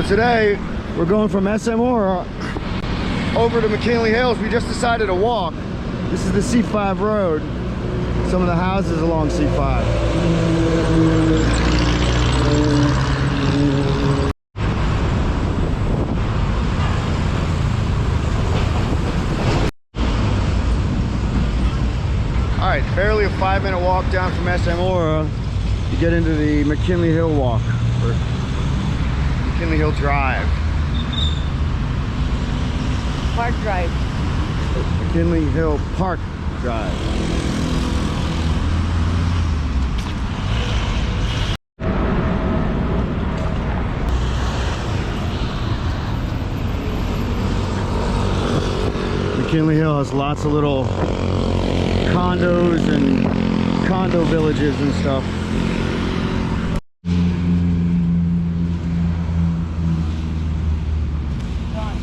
So today we're going from SMora over to McKinley Hills. We just decided to walk. This is the C5 road. Some of the houses along C5. All right, barely a 5-minute walk down from SMora. You get into the McKinley Hill walk, or McKinley Hill Drive. Park Drive. McKinley Hill Park Drive. McKinley Hill has lots of little condos and condo villages and stuff.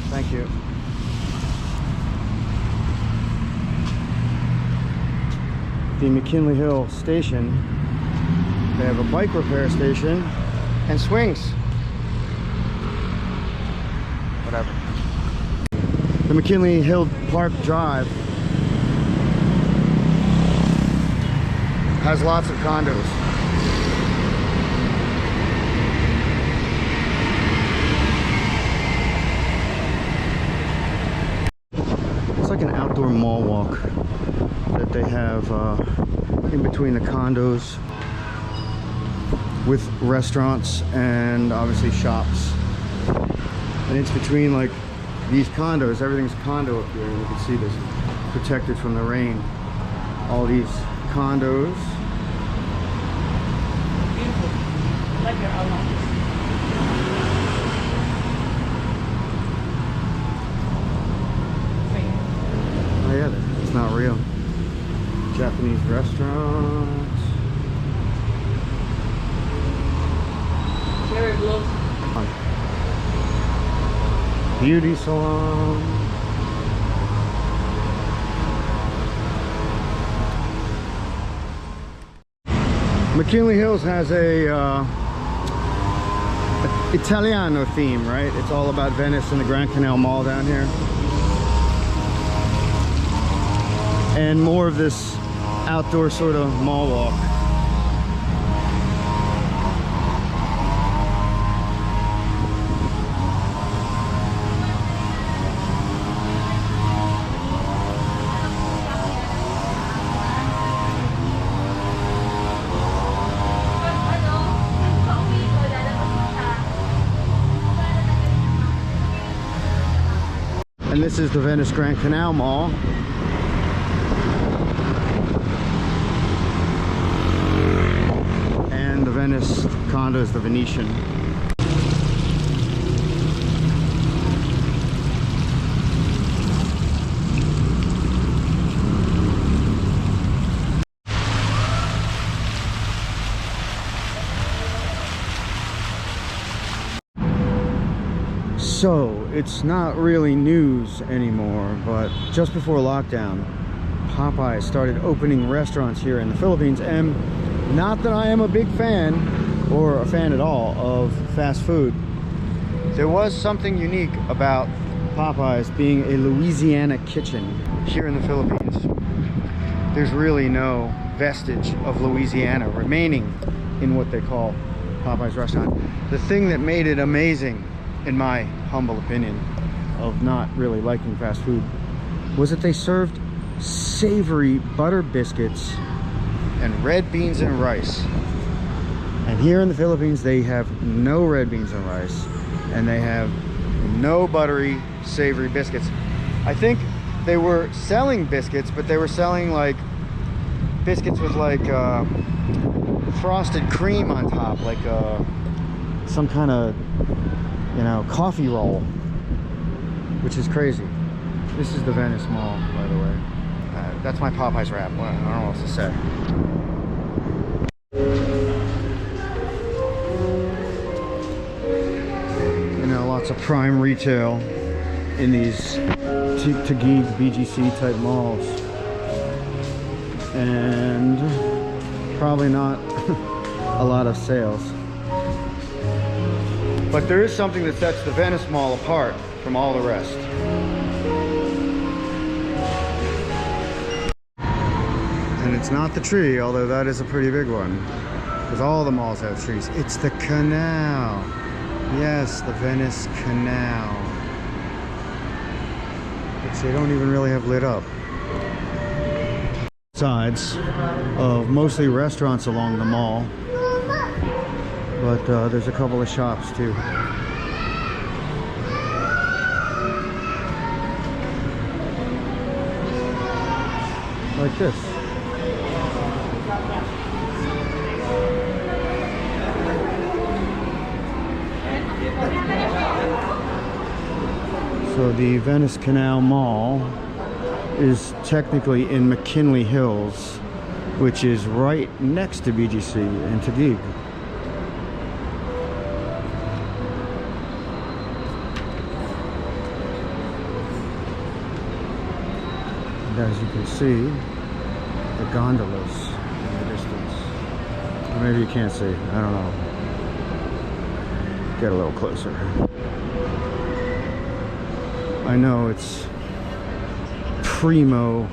Thank you. The McKinley Hill station, they have a bike repair station and swings. Whatever. The McKinley Hill Park Drive has lots of condos. It's like an outdoor mall walk that they have in between the condos with restaurants and obviously shops. And it's between like these condos, everything's condo up here, and you can see this protected from the rain. All these condos. Beautiful. I like your outline. Oh yeah, it's not real. Japanese restaurants. Cherry blue. Beauty salon. McKinley Hills has a Italiano theme, right? It's all about Venice and the Grand Canal Mall down here. And more of this outdoor sort of mall walk. And this is the Venice Grand Canal Mall. And the Venice condo is the Venetian. So, it's not really news anymore, but just before lockdown, Popeyes started opening restaurants here in the Philippines. And not that I am a big fan, or a fan at all, of fast food. There was something unique about Popeyes being a Louisiana kitchen here in the Philippines. There's really no vestige of Louisiana remaining in what they call Popeyes restaurant. The thing that made it amazing, in my humble opinion of not really liking fast food, was that they served savory butter biscuits and red beans and rice. And here in the Philippines they have no red beans and rice, and they have no buttery savory biscuits. I think they were selling biscuits, but they were selling like biscuits with like frosted cream on top, like some kind of, you know, coffee roll, which is crazy. This is the Venice Mall, by the way. That's my Popeyes wrap. I don't know what else to say. You know, lots of prime retail in these Taguig BGC type malls. And probably not a lot of sales. But there is something that sets the Venice Mall apart from all the rest. And it's not the tree, although that is a pretty big one. Because all the malls have trees. It's the canal. Yes, the Venice Canal. Which they don't even really have lit up. Sides of mostly restaurants along the mall. But there's a couple of shops too. Like this. So the Venice Canal Mall is technically in McKinley Hills, which is right next to BGC and Taguig. And as you can see, the gondolas in the distance. Or maybe you can't see, I don't know. Get a little closer. I know it's primo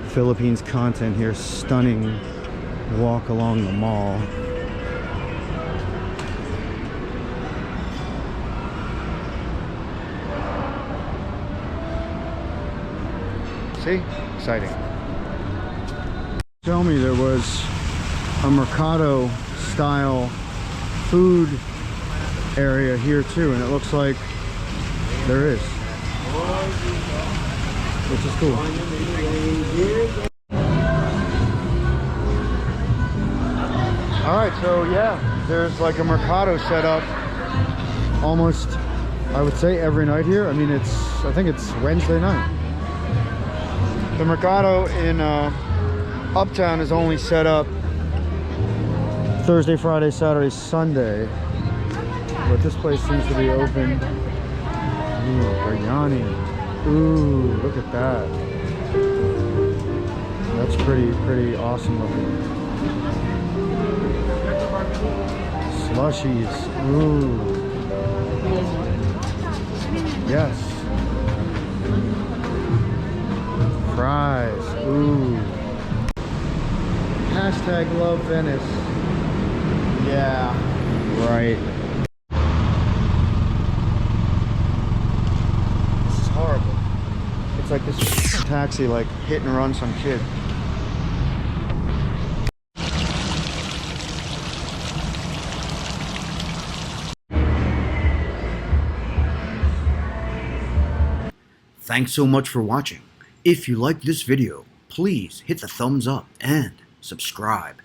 Philippines content here. Stunning walk along the mall. See? Exciting. Tell me there was a Mercado style food area here too, and it looks like there is. Which is cool. Alright, so yeah, there's like a Mercado set up almost, I would say, every night here. I mean, I think it's Wednesday night. The Mercado in Uptown is only set up Thursday, Friday, Saturday, Sunday. But this place seems to be open. Ooh, biryani. Ooh, look at that. That's pretty awesome looking. Slushies. Ooh. Yes. Fries. Ooh. Hashtag love Venice. Yeah. Right. Horrible. It's like this taxi like hit and run some kid. Thanks so much for watching. If you liked this video, please hit the thumbs up and subscribe.